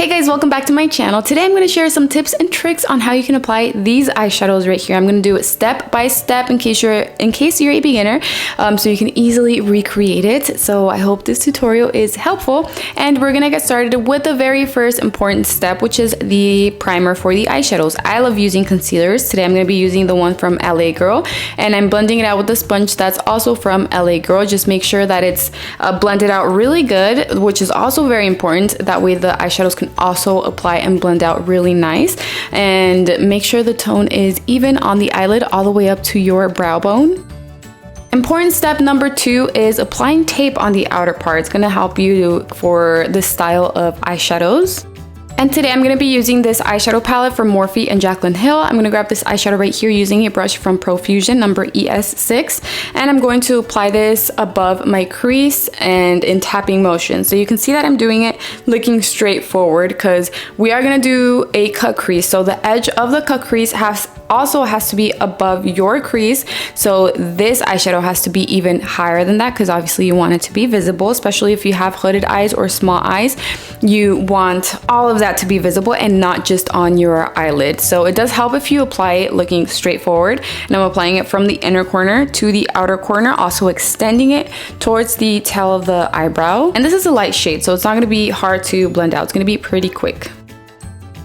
Hey guys, welcome back to my channel. Today I'm going to share some tips and tricks on how you can apply these eyeshadows right here. I'm going to do it step by step in case you're a beginner, so you can easily recreate it. So I hope this tutorial is helpful, and we're going to get started with the very first important step, which is the primer for the eyeshadows. I love using concealers. Today I'm going to be using the one from LA Girl, and I'm blending it out with the sponge that's also from LA Girl. Just make sure that it's blended out really good, which is also very important. That way the eyeshadows can also apply and blend out really nice, and make sure the tone is even on the eyelid all the way up to your brow bone. Important step number 2 is applying tape on the outer part. It's going to help you for this style of eyeshadows. And today I'm going to be using this eyeshadow palette from Morphe and Jaclyn Hill. I'm going to grab this eyeshadow right here using a brush from Profusion number ES6. And I'm going to apply this above my crease and in tapping motion. So you can see that I'm doing it looking straight forward because we are going to do a cut crease. So the edge of the cut crease also has to be above your crease. So this eyeshadow has to be even higher than that because obviously you want it to be visible, especially if you have hooded eyes or small eyes. You want all of that to be visible and not just on your eyelid. So it does help if you apply it looking straight forward. And I'm applying it from the inner corner to the outer corner, also extending it towards the tail of the eyebrow. And this is a light shade, so it's not going to be hard to blend out. It's going to be pretty quick.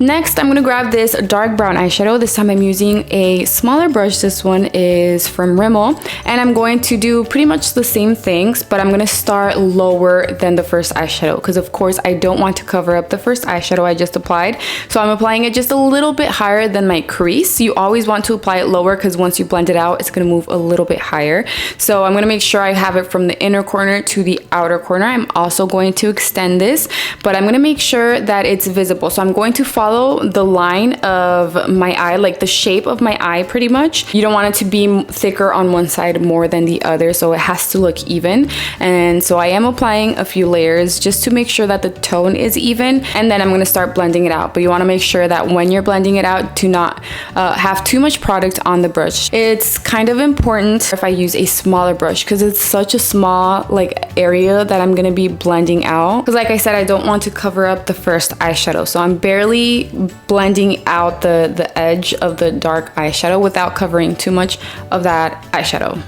Next, I'm going to grab this dark brown eyeshadow. This time I'm using a smaller brush. This one is from Rimmel. And I'm going to do pretty much the same things, but I'm going to start lower than the first eyeshadow because, of course, I don't want to cover up the first eyeshadow I just applied. So I'm applying it just a little bit higher than my crease. You always want to apply it lower because once you blend it out, it's going to move a little bit higher. So I'm going to make sure I have it from the inner corner to the outer corner. I'm also going to extend this, but I'm going to make sure that it's visible. So I'm going to follow the line of my eye, like the shape of my eye pretty much. You don't want it to be thicker on one side more than the other, so it has to look even. And so I am applying a few layers just to make sure that the tone is even, and then I'm going to start blending it out. But you want to make sure that when you're blending it out, do not have too much product on the brush. It's kind of important if I use a smaller brush because it's such a small area that I'm going to be blending out, because like I said, I don't want to cover up the first eyeshadow. So I'm barely blending out the edge of the dark eyeshadow without covering too much of that eyeshadow.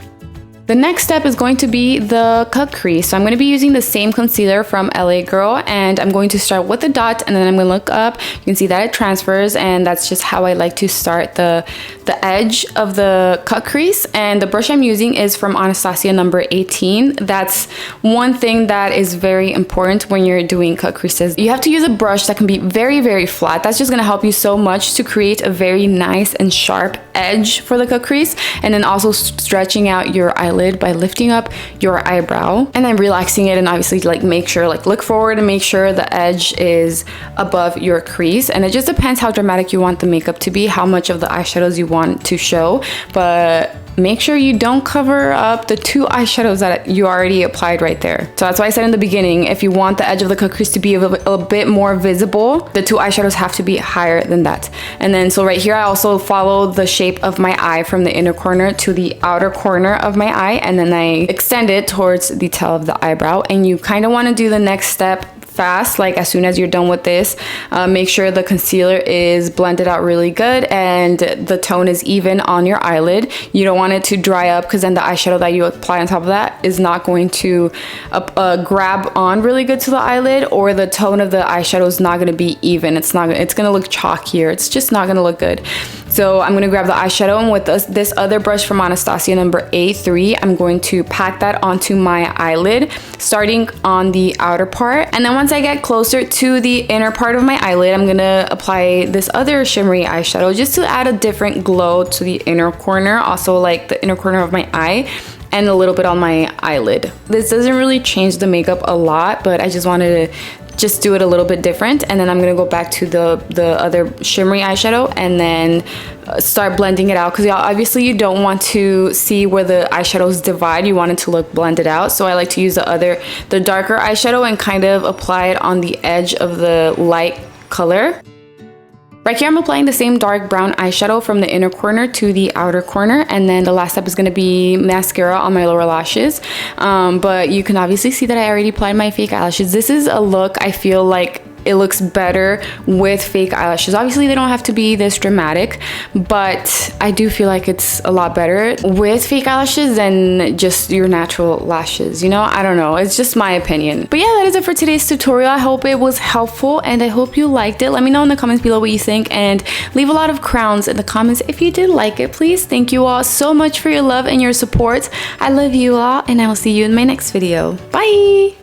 The next step is going to be the cut crease. So I'm going to be using the same concealer from LA Girl, and I'm going to start with the dot, and then I'm going to look up. You can see that it transfers, and that's just how I like to start the edge of the cut crease. And the brush I'm using is from Anastasia number 18. That's one thing that is very important when you're doing cut creases. You have to use a brush that can be very, very flat. That's just going to help you so much to create a very nice and sharp edge for the cut crease, and then also stretching out your eyelid by lifting up your eyebrow and then relaxing it, and obviously make sure look forward and make sure the edge is above your crease. And it just depends how dramatic you want the makeup to be, how much of the eyeshadows you want to show, but make sure you don't cover up the 2 eyeshadows that you already applied right there. So that's why I said in the beginning, if you want the edge of the cut crease to be a bit more visible, the 2 eyeshadows have to be higher than that. And then so right here, I also follow the shape of my eye from the inner corner to the outer corner of my eye, and then I extend it towards the tail of the eyebrow. And you kind of want to do the next step fast, as soon as you're done with this. Make sure the concealer is blended out really good and the tone is even on your eyelid. You don't want it to dry up because then the eyeshadow that you apply on top of that is not going to grab on really good to the eyelid, or the tone of the eyeshadow is not going to be even. It's going to look chalkier. It's just not going to look good. So I'm going to grab the eyeshadow, and with this other brush from Anastasia number A3, I'm going to pack that onto my eyelid, starting on the outer part. And then once I get closer to the inner part of my eyelid, I'm going to apply this other shimmery eyeshadow just to add a different glow to the inner corner, also the inner corner of my eye, and a little bit on my eyelid. This doesn't really change the makeup a lot, but I just wanted to just do it a little bit different. And then I'm gonna go back to the other shimmery eyeshadow and then start blending it out, because obviously you don't want to see where the eyeshadows divide. You want it to look blended out. So I like to use the darker eyeshadow and kind of apply it on the edge of the light color. Right here, I'm applying the same dark brown eyeshadow from the inner corner to the outer corner, and then the last step is going to be mascara on my lower lashes. But you can obviously see that I already applied my fake eyelashes. This is a look I feel like it looks better with fake eyelashes. Obviously they don't have to be this dramatic, but I do feel like it's a lot better with fake eyelashes than just your natural lashes, you know? I don't know, it's just my opinion. But yeah, that is it for today's tutorial. I hope it was helpful and I hope you liked it. Let me know in the comments below what you think, and leave a lot of crowns in the comments if you did like it, please. Thank you all so much for your love and your support. I love you all, and I will see you in my next video. Bye!